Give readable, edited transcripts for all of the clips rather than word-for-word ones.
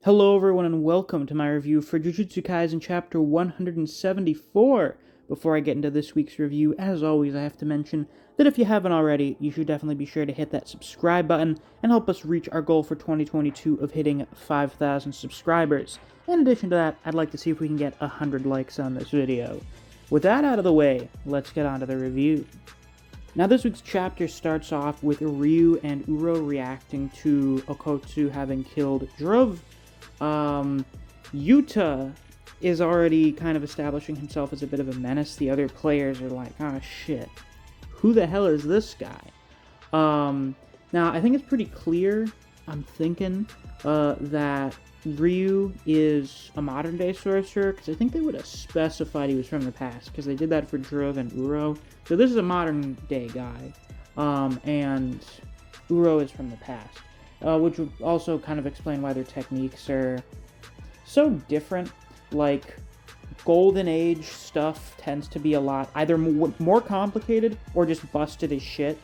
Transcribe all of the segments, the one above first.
Hello everyone and welcome to my review for Jujutsu Kaisen Chapter 174. Before I get into this week's review, as always I have to mention that if you haven't already, you should definitely be sure to hit that subscribe button and help us reach our goal for 2022 of hitting 5,000 subscribers. In addition to that, I'd like to see if we can get 100 likes on this video. With that out of the way, let's get on to the review. Now this week's chapter starts off with Ryu and Uro reacting to Okotsu having killed Dhruv'S. Yuta is already kind of establishing himself as a bit of a menace. The other players are like, oh shit, who the hell is this guy? Now I think it's pretty clear, I'm thinking, that Ryu is a modern day sorcerer, because I think they would have specified he was from the past, because they did that for Dhruv'S and Uro. So this is a modern day guy, and Uro is from the past. Which would also kind of explain why their techniques are so different. Like, Golden Age stuff tends to be a lot either more complicated or just busted as shit,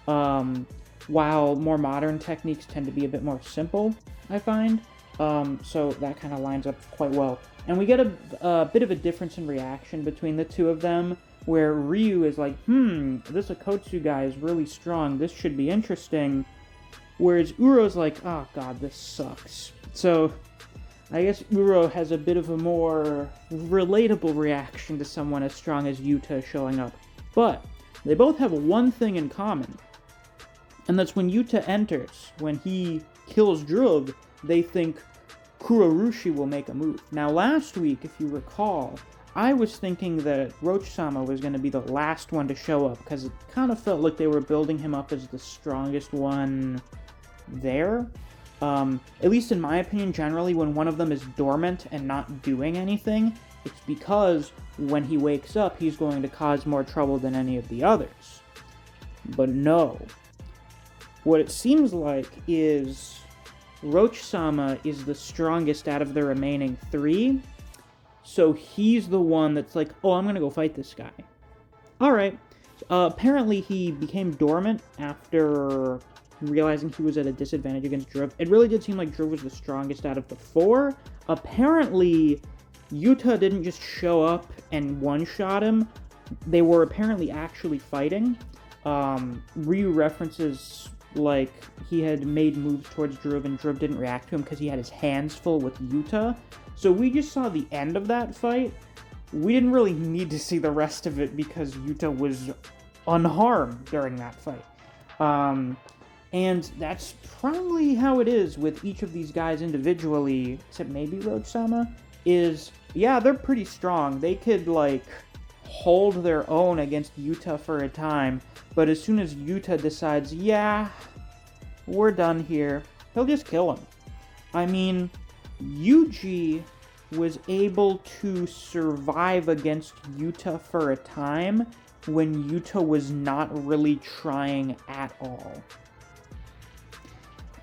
while more modern techniques tend to be a bit more simple, I find. So that kind of lines up quite well. And we get a bit of a difference in reaction between the two of them, where Ryu is like, this Okotsu guy is really strong, this should be interesting. Whereas Uro's like, oh god, this sucks. So, I guess Uro has a bit of a more relatable reaction to someone as strong as Yuta showing up. But, they both have one thing in common. And that's when Yuta enters, when he kills Dhruv'S, they think Kurourushi will make a move. Now last week, if you recall, I was thinking that Roach-sama was going to be the last one to show up, because it kind of felt like they were building him up as the strongest one there. At least in my opinion, generally when one of them is dormant and not doing anything, it's because when he wakes up, he's going to cause more trouble than any of the others. But no. What it seems like is Roach-sama is the strongest out of the remaining three, so he's the one that's like, oh, I'm gonna go fight this guy. Alright. Apparently he became dormant after realizing he was at a disadvantage against Dhruv'S. It really did seem like Dhruv'S was the strongest out of the four. Apparently, Yuta didn't just show up and one-shot him. They were apparently actually fighting. Ryu references, like, he had made moves towards Dhruv'S and Dhruv'S didn't react to him because he had his hands full with Yuta. So we just saw the end of that fight. We didn't really need to see the rest of it because Yuta was unharmed during that fight. And that's probably how it is with each of these guys individually, except maybe Roach-sama, is, yeah, they're pretty strong. They could, like, hold their own against Yuta for a time, but as soon as Yuta decides, yeah, we're done here, he'll just kill him. I mean, Yuji was able to survive against Yuta for a time when Yuta was not really trying at all.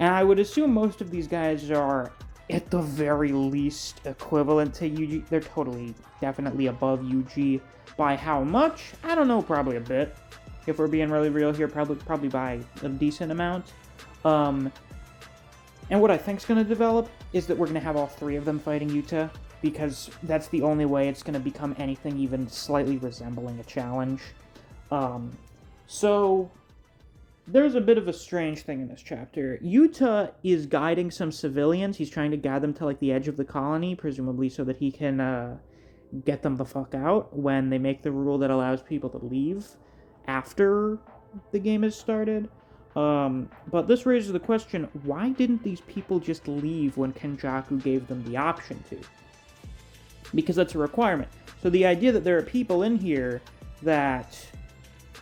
And I would assume most of these guys are, at the very least, equivalent to Yuji. They're totally, definitely above Yuji. By how much? I don't know, probably a bit. If we're being really real here, probably by a decent amount. And what I think's going to develop is that we're going to have all three of them fighting Yuta, because that's the only way it's going to become anything even slightly resembling a challenge. So there's a bit of a strange thing in this chapter. Yuta is guiding some civilians. He's trying to guide them to, like, the edge of the colony, presumably so that he can get them the fuck out when they make the rule that allows people to leave after the game has started. But this raises the question, why didn't these people just leave when Kenjaku gave them the option to? Because that's a requirement. So the idea that there are people in here that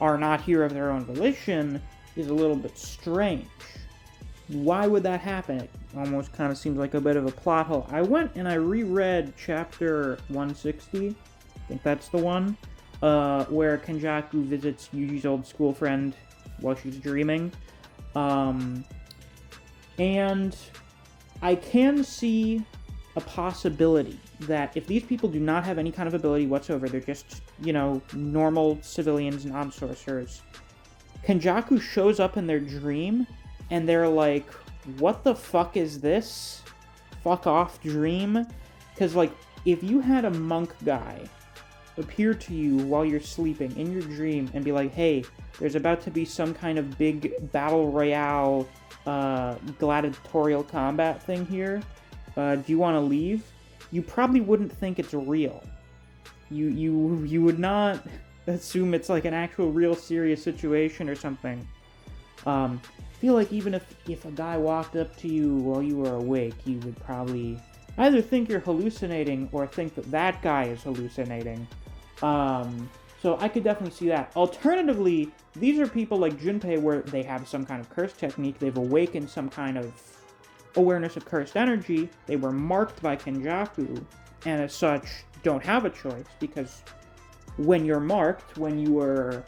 are not here of their own volition is a little bit strange. Why would that happen? It almost kind of seems like a bit of a plot hole. I went and I reread chapter 160, I think that's the one, where Kenjaku visits Yuji's old school friend while she's dreaming. And I can see a possibility that if these people do not have any kind of ability whatsoever, they're just, you know, normal civilians, non-sorcerers, Kenjaku shows up in their dream, and they're like, what the fuck is this? fuck off dream. Because, like, if you had a monk guy appear to you while you're sleeping in your dream and be like, hey, there's about to be some kind of big battle royale gladiatorial combat thing here, do you want to leave? You probably wouldn't think it's real. You would not assume it's like an actual real serious situation or something. I feel like even if a guy walked up to you while you were awake, you would probably either think you're hallucinating or think that guy is hallucinating. So I could definitely see that. Alternatively, these are people like Junpei where they have some kind of curse technique, they've awakened some kind of awareness of cursed energy, they were marked by Kenjaku, and as such, don't have a choice, because when you're marked, when you were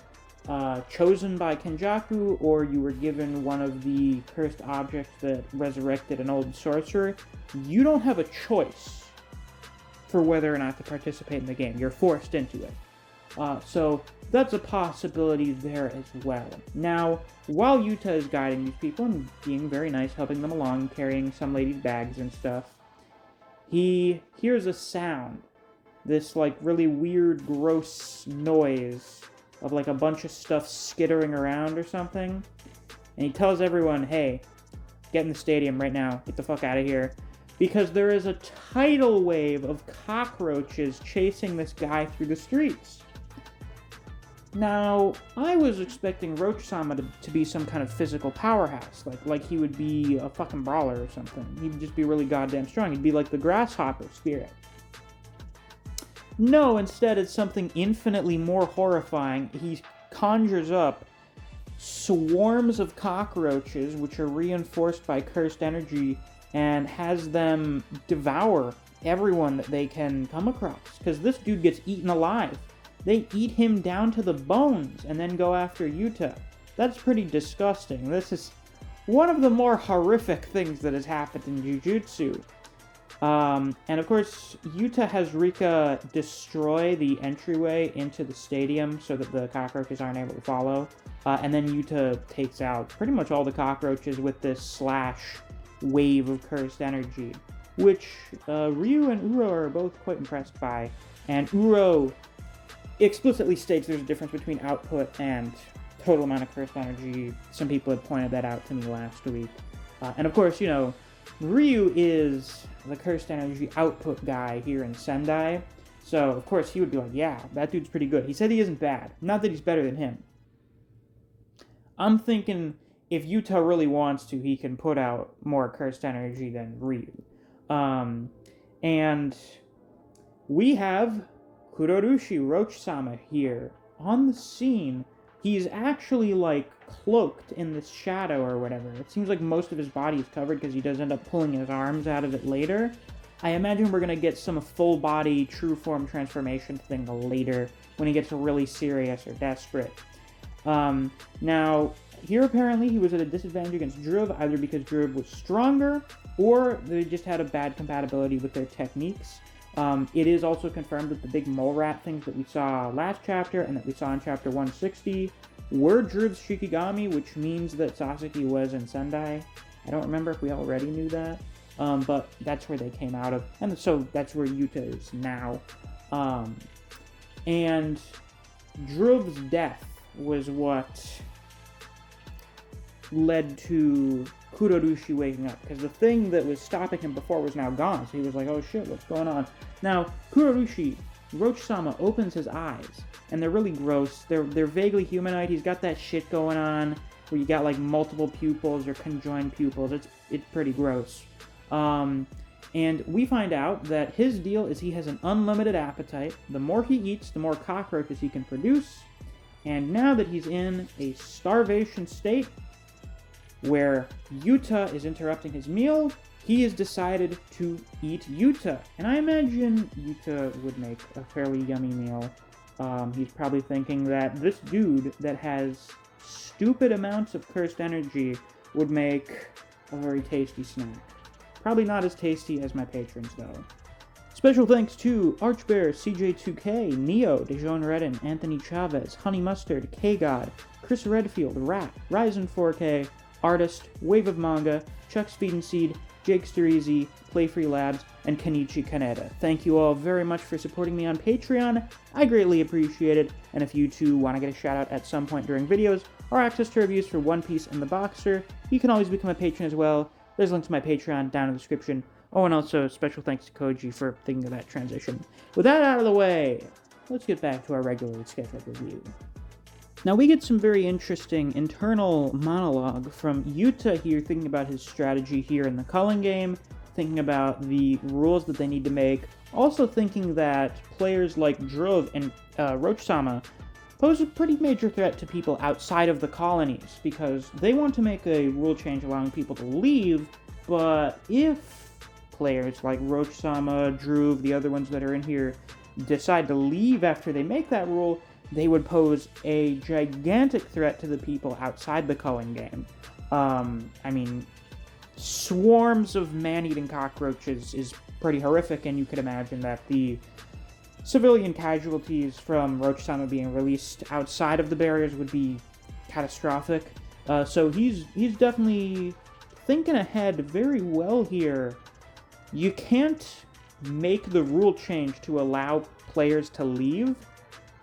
chosen by Kenjaku, or you were given one of the cursed objects that resurrected an old sorcerer, you don't have a choice for whether or not to participate in the game. You're forced into it. So that's a possibility there as well. Now, while Yuta is guiding these people and being very nice, helping them along, carrying some lady's bags and stuff, he hears a sound. This, like, really weird, gross noise of, like, a bunch of stuff skittering around or something. And he tells everyone, hey, get in the stadium right now. Get the fuck out of here. Because there is a tidal wave of cockroaches chasing this guy through the streets. Now, I was expecting Roach-sama to be some kind of physical powerhouse. Like he would be a fucking brawler or something. He'd just be really goddamn strong. He'd be like the grasshopper spirit. No, instead it's something infinitely more horrifying. He conjures up swarms of cockroaches, which are reinforced by cursed energy, and has them devour everyone that they can come across. Because this dude gets eaten alive. They eat him down to the bones and then go after Yuta. That's pretty disgusting. This is one of the more horrific things that has happened in Jujutsu. And of course, Yuta has Rika destroy the entryway into the stadium so that the cockroaches aren't able to follow. And then Yuta takes out pretty much all the cockroaches with this slash wave of cursed energy, which Ryu and Uro are both quite impressed by. And Uro explicitly states there's a difference between output and total amount of cursed energy. Some people had pointed that out to me last week. And of course, you know, Ryu is the cursed energy output guy here in Sendai, so of course he would be like, yeah, that dude's pretty good. He said he isn't bad. Not that he's better than him. I'm thinking if Yuta really wants to, he can put out more cursed energy than Ryu. And we have Kurourushi Roach-sama here on the scene. He's actually, like, cloaked in this shadow or whatever. It seems like most of his body is covered because he does end up pulling his arms out of it later. I imagine we're going to get some full-body, true-form transformation thing later when he gets really serious or desperate. Now, here apparently he was at a disadvantage against Dhruv, either because Dhruv was stronger or they just had a bad compatibility with their techniques. It is also confirmed that the big mole rat things that we saw last chapter and that we saw in chapter 160 were Druv's Shikigami, which means that Sasaki was in Sendai. I don't remember if we already knew that, but that's where they came out of, and so that's where Yuta is now. And Dhruv'S death was what led to Kurourushi waking up, because the thing that was stopping him before was now gone, so he was like, oh shit, what's going on? Now, Kurourushi, Roach-sama opens his eyes, and they're really gross. They're vaguely humanoid. He's got that shit going on where you got like multiple pupils or conjoined pupils. It's pretty gross. And we find out that his deal is he has an unlimited appetite. The more he eats, the more cockroaches he can produce. And now that he's in a starvation state, where Yuta is interrupting his meal, he has decided to eat Yuta. And I imagine Yuta would make a fairly yummy meal. He's probably thinking that this dude that has stupid amounts of cursed energy would make a very tasty snack. Probably not as tasty as my patrons, though. Special thanks to Archbear, CJ2K, Neo, Dejon Redden, Anthony Chavez, Honey Mustard, K-God, Chris Redfield, Rat, Ryzen 4K, Artist, Wave of Manga, Chuck Speed and Seed, Jake Sterizi, Playfree Labs, and Kenichi Kaneda. Thank you all very much for supporting me on Patreon. I greatly appreciate it, and if you too want to get a shout out at some point during videos, or access to reviews for One Piece and The Boxer, you can always become a patron as well. There's a link to my Patreon down in the description. Oh, and also special thanks to Koji for thinking of that transition. With that out of the way, let's get back to our regularly scheduled review. Now we get some very interesting internal monologue from Yuta here, thinking about his strategy here in the Culling game, thinking about the rules that they need to make, also thinking that players like Dhruv'S and Roach-sama pose a pretty major threat to people outside of the colonies, because they want to make a rule change allowing people to leave, but if players like Roach-sama, Dhruv'S, the other ones that are in here, decide to leave after they make that rule, they would pose a gigantic threat to the people outside the Culling game. I mean, swarms of man-eating cockroaches is pretty horrific, and you could imagine that the civilian casualties from Roach-sama being released outside of the barriers would be catastrophic. So he's definitely thinking ahead very well here. You can't make the rule change to allow players to leave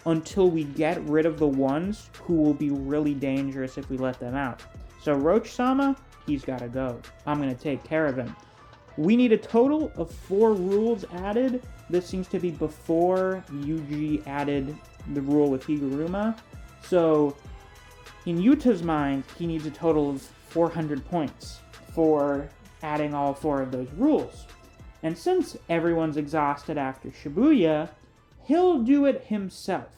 until we get rid of the ones who will be really dangerous if we let them out. So Roach-sama, he's gotta go. I'm gonna take care of him. We need a total of 4 rules added. This seems to be before Yuji added the rule with Higuruma. So, in Yuta's mind, he needs a total of 400 points for adding all 4 of those rules. And since everyone's exhausted after Shibuya, he'll do it himself.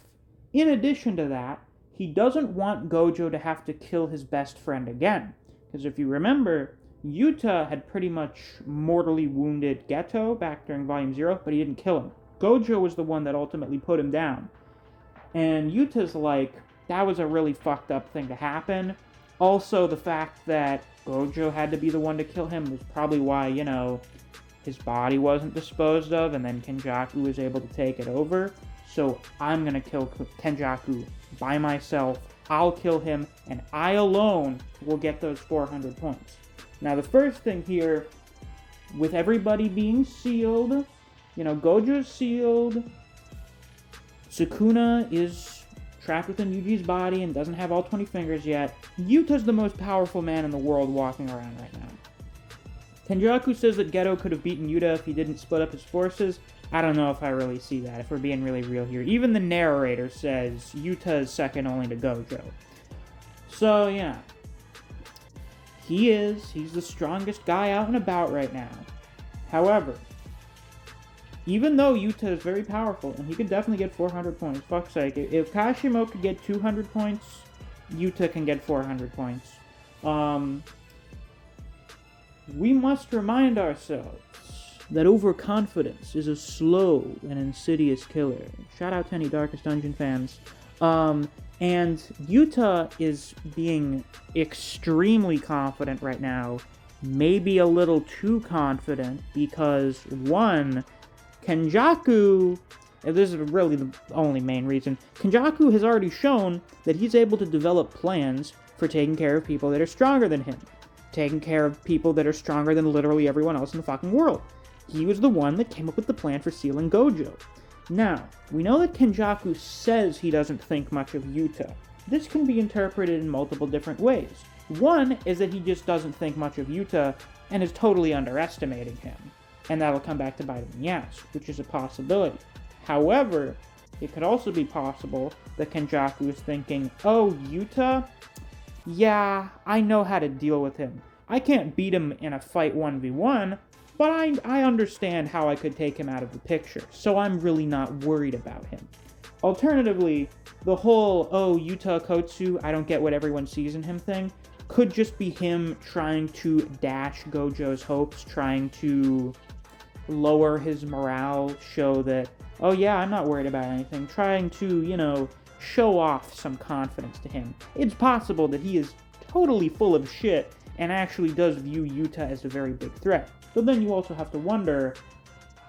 In addition to that, he doesn't want Gojo to have to kill his best friend again. Because if you remember, Yuta had pretty much mortally wounded Geto back during Volume 0, but he didn't kill him. Gojo was the one that ultimately put him down. And Yuta's like, that was a really fucked up thing to happen. Also, the fact that Gojo had to be the one to kill him was probably why, his body wasn't disposed of, and then Kenjaku was able to take it over. So I'm gonna kill Kenjaku by myself. I'll kill him, and I alone will get those 400 points. Now, the first thing here, with everybody being sealed, Gojo's sealed, Sukuna is trapped within Yuji's body and doesn't have all 20 fingers yet. Yuta's the most powerful man in the world walking around right now. Kenjaku says that Geto could have beaten Yuta if he didn't split up his forces. I don't know if I really see that, if we're being really real here. Even the narrator says Yuta is second only to Gojo. So, yeah. He's the strongest guy out and about right now. However, even though Yuta is very powerful, and he could definitely get 400 points, fuck's sake, if Kashimo could get 200 points, Yuta can get 400 points. We must remind ourselves that overconfidence is a slow and insidious killer. Shout out to any Darkest Dungeon fans. And Yuta is being extremely confident right now, maybe a little too confident, because one, Kenjaku, and this is really the only main reason, Kenjaku has already shown that he's able to develop plans for taking care of people that are stronger than him, taking care of people that are stronger than literally everyone else in the fucking world. He was the one that came up with the plan for sealing Gojo. Now, we know that Kenjaku says he doesn't think much of Yuta. This can be interpreted in multiple different ways. One is that he just doesn't think much of Yuta and is totally underestimating him. And that'll come back to bite him in the ass, which is a possibility. However, it could also be possible that Kenjaku is thinking, oh, Yuta? Yeah, I know how to deal with him. I can't beat him in a fight 1v1, but I understand how I could take him out of the picture, so I'm really not worried about him. Alternatively, the whole, oh, Yuta Kotsu, I don't get what everyone sees in him thing, could just be him trying to dash Gojo's hopes, trying to lower his morale, show that, oh yeah, I'm not worried about anything, trying to, show off some confidence to him. It's possible that he is totally full of shit and actually does view Yuta as a very big threat. But then you also have to wonder,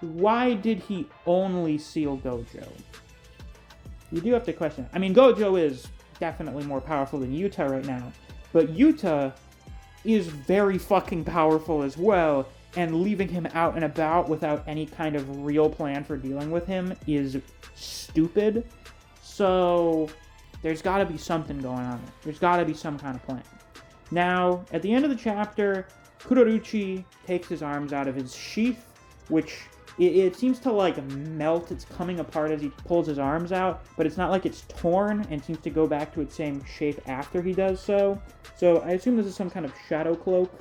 why did he only seal Gojo? You do have to question it. I mean, Gojo is definitely more powerful than Yuta right now, but Yuta is very fucking powerful as well, and leaving him out and about without any kind of real plan for dealing with him is stupid. So there's got to be something going on there. There's got to be some kind of plan. Now, at the end of the chapter, Kurourushi takes his arms out of his sheath, which it seems to, like, melt. It's coming apart as he pulls his arms out, but it's not like it's torn and seems to go back to its same shape after he does so. So I assume this is some kind of shadow cloak.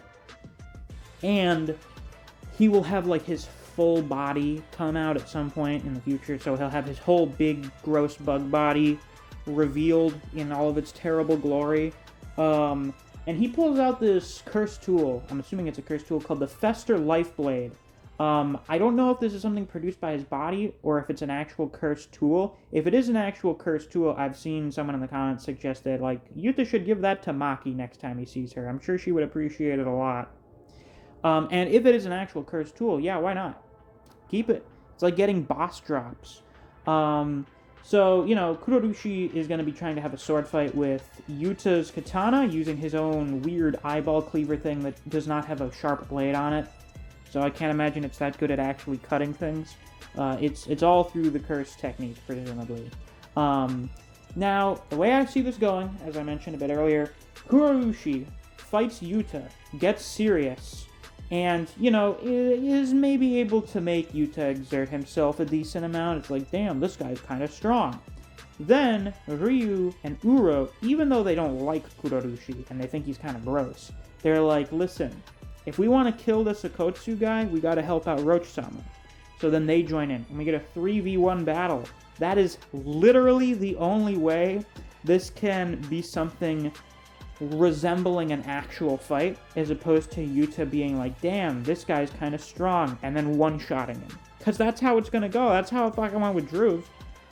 And he will have, like, his full body come out at some point in the future, so he'll have his whole big, gross bug body revealed in all of its terrible glory. And he pulls out this cursed tool. I'm assuming it's a cursed tool called the Fester Lifeblade. I don't know if this is something produced by his body or if it's an actual cursed tool. If it is an actual cursed tool, I've seen someone in the comments suggest that, like, Yuta should give that to Maki next time he sees her. I'm sure she would appreciate it a lot. And if it is an actual cursed tool, yeah, why not? Keep it. It's like getting boss drops. So, you know, Kurourushi is going to be trying to have a sword fight with Yuta's katana using his own weird eyeball cleaver thing that does not have a sharp blade on it. So I can't imagine it's that good at actually cutting things. It's all through the curse technique, presumably. Now, the way I see this going, as I mentioned a bit earlier, Kurourushi fights Yuta, gets serious, and, you know, is maybe able to make Yuta exert himself a decent amount. It's like, damn, this guy's kind of strong. Then, Ryu and Uro, even though they don't like Kurourushi, and they think he's kind of gross, they're like, listen, if we want to kill this Akotsu guy, we gotta help out Roach-sama. So then they join in, and we get a 3v1 battle. That is literally the only way this can be something resembling an actual fight, as opposed to Yuta being like, damn, this guy's kind of strong, and then one-shotting him. Because that's how it's gonna go. That's how it fucking went with Dhruv'S.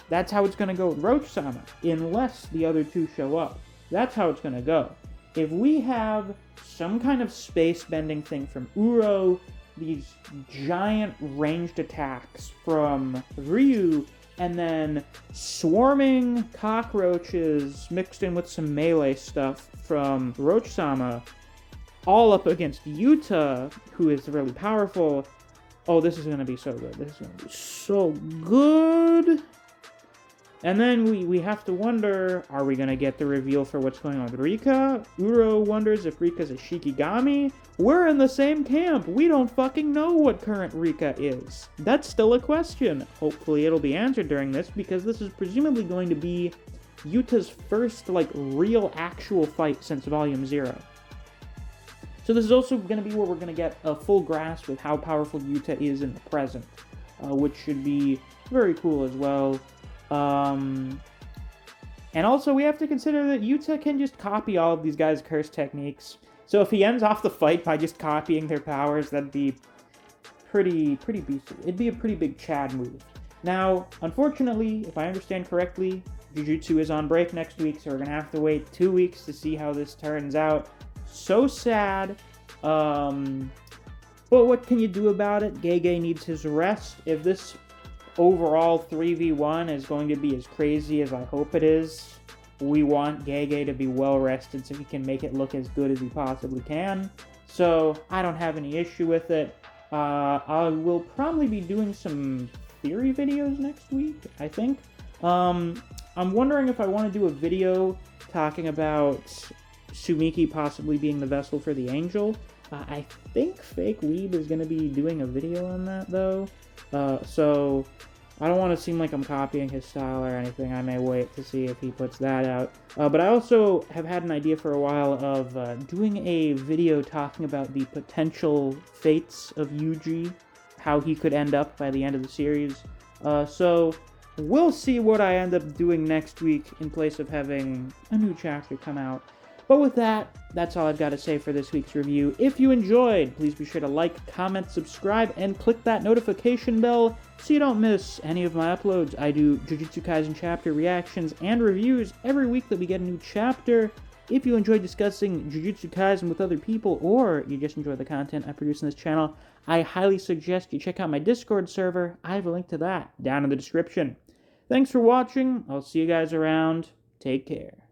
That's how it's gonna go with Roach-sama, unless the other two show up. That's how it's gonna go. If we have some kind of space-bending thing from Uro, these giant ranged attacks from Ryu, and then swarming cockroaches mixed in with some melee stuff from Roach-sama, all up against Yuta, who is really powerful. Oh, this is going to be so good. This is going to be so good. And then we have to wonder, are we going to get the reveal for what's going on with Rika? Uro wonders if Rika's a Shikigami. We're in the same camp. We don't fucking know what current Rika is. That's still a question. Hopefully it'll be answered during this, because this is presumably going to be Yuta's first, like, real actual fight since Volume 0. So this is also going to be where we're going to get a full grasp of how powerful Yuta is in the present, which should be very cool as well. And also we have to consider that Yuta can just copy all of these guys' curse techniques. So if he ends off the fight by just copying their powers, that'd be pretty beastly. It'd be a pretty big Chad move. Now, unfortunately, if I understand correctly, Jujutsu is on break next week, so we're gonna have to wait 2 weeks to see how this turns out. So sad. But what can you do about it? Gege needs his rest. If this overall 3v1 is going to be as crazy as I hope it is, we want Gege to be well rested so he can make it look as good as he possibly can. So I don't have any issue with it. I will probably be doing some theory videos next week, I think. I'm wondering if I want to do a video talking about Sumiki possibly being the vessel for the angel. I think Fake Weeb is going to be doing a video on that, though. So I don't want to seem like I'm copying his style or anything. I may wait to see if he puts that out. But I also have had an idea for a while of doing a video talking about the potential fates of Yuji, how he could end up by the end of the series. So we'll see what I end up doing next week in place of having a new chapter come out. But with that, that's all I've got to say for this week's review. If you enjoyed, please be sure to like, comment, subscribe, and click that notification bell so you don't miss any of my uploads. I do Jujutsu Kaisen chapter reactions and reviews every week that we get a new chapter. If you enjoy discussing Jujutsu Kaisen with other people, or you just enjoy the content I produce on this channel, I highly suggest you check out my Discord server. I have a link to that down in the description. Thanks for watching. I'll see you guys around. Take care.